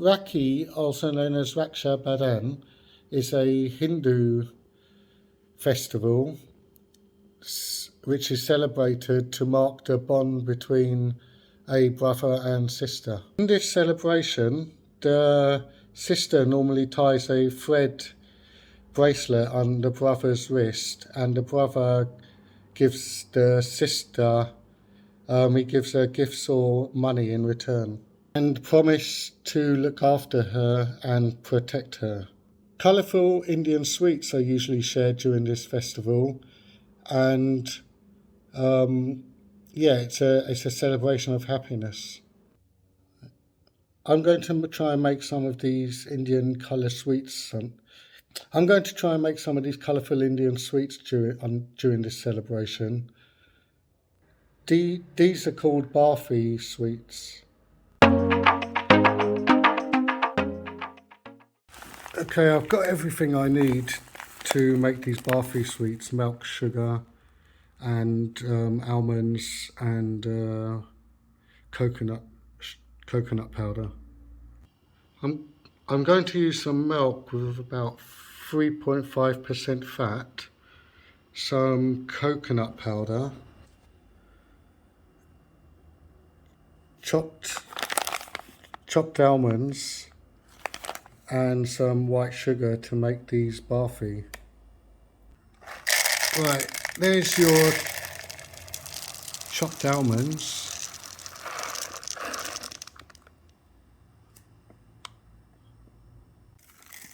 Rakhi, also known as Raksha Bandhan, is a Hindu festival which is celebrated to mark the bond between a brother and sister. In this celebration, the sister normally ties a thread bracelet on the brother's wrist, and the brother gives the sister he gives her gifts or money in return, and promise to look after her and protect her. Colourful Indian sweets are usually shared during this festival, and it's a celebration of happiness. I'm going to try and make some of these Indian colour sweets. I'm going to try and make some of these colourful Indian sweets during this celebration. These are called Barfi sweets. Okay, I've got everything I need to make these Barfi sweets: milk, sugar, and almonds, and coconut powder. I'm going to use some milk with about 3.5% fat, some coconut powder, chopped almonds, and some white sugar to make these Barfi. Right, there's your chopped almonds.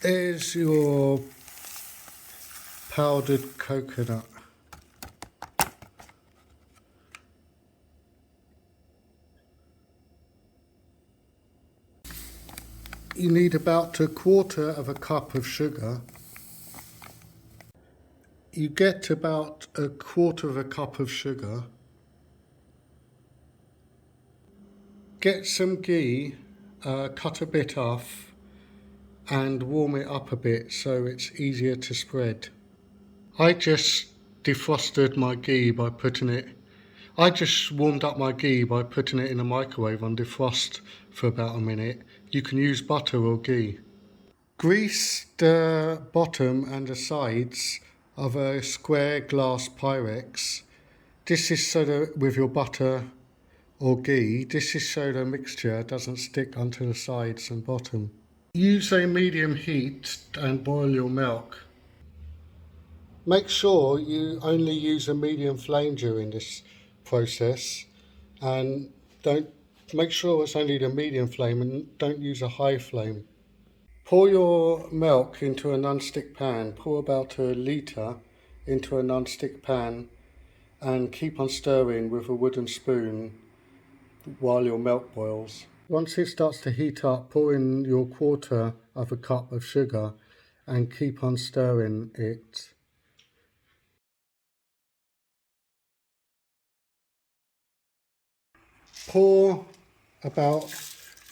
There's your powdered coconut. You need about 1/4 cup of sugar. You get about 1/4 cup of sugar. Get some ghee, cut a bit off, and warm it up a bit so it's easier to spread. I just defrosted my ghee by putting it. I just warmed up my ghee by putting it in a microwave on defrost for about a minute. You can use butter or ghee. Grease the bottom and the sides of a square glass Pyrex. This is so that with your butter or ghee, this is so the mixture doesn't stick onto the sides and bottom. Use a medium heat and boil your milk. Make sure you only use a medium flame during this process, and make sure it's only the medium flame and don't use a high flame. Pour your milk into a non-stick pan. Pour about 1 litre into a non-stick pan and keep on stirring with a wooden spoon while your milk boils. Once it starts to heat up, pour in your 1/4 cup of sugar and keep on stirring it. Pour about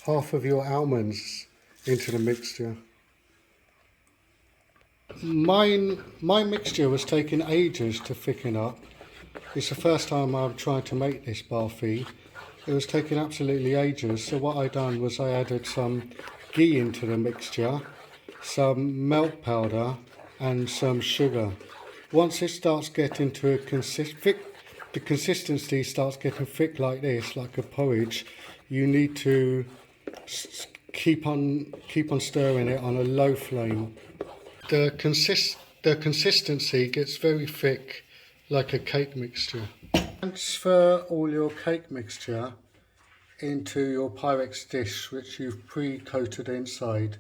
half of your almonds into the mixture. My mixture was taking ages to thicken up. It's the first time I've tried to make this Barfi. It was taking absolutely ages, so what I done was I added some ghee into the mixture, some milk powder and some sugar. Once it starts getting to the consistency starts getting thick like this, like a porridge, you need to keep on stirring it on a low flame. The consistency gets very thick, like a cake mixture. Transfer all your cake mixture into your Pyrex dish, which you've pre-coated inside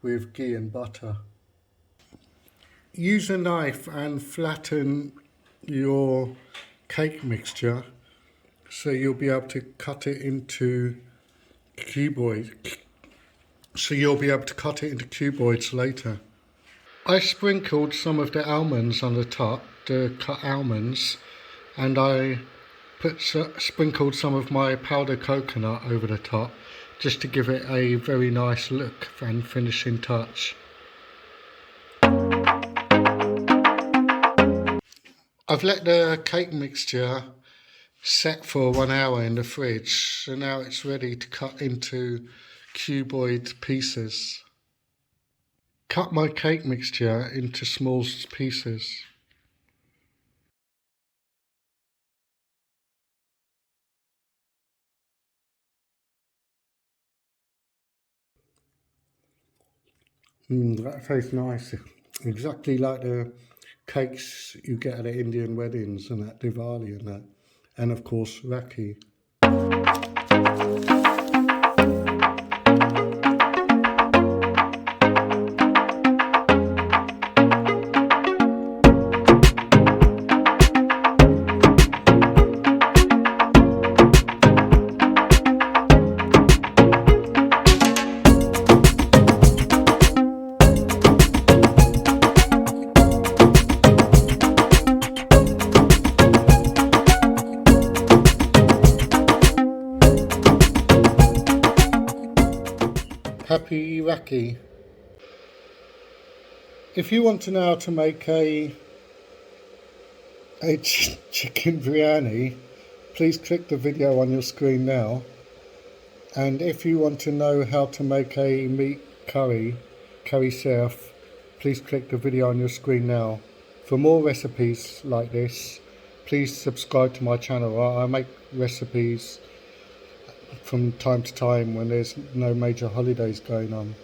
with ghee and butter. Use a knife and flatten your cake mixture so you'll be able to cut it into cuboids. Later. I sprinkled some of the almonds on the top, the cut almonds, and I sprinkled some of my powdered coconut over the top just to give it a very nice look and finishing touch. I've let the cake mixture set for 1 hour in the fridge, so now it's ready to cut into cuboid pieces. Cut my cake mixture into small pieces. That tastes nice. Exactly like the cakes you get at the Indian weddings and at Diwali and that. And of course, Rakhi. Happy Rakhi. If you want to know how to make a chicken biryani, please click the video on your screen now. And if you want to know how to make a meat curry surf, please click the video on your screen now. For more recipes like this, please subscribe to my channel. I make recipes from time to time when there's no major holidays going on.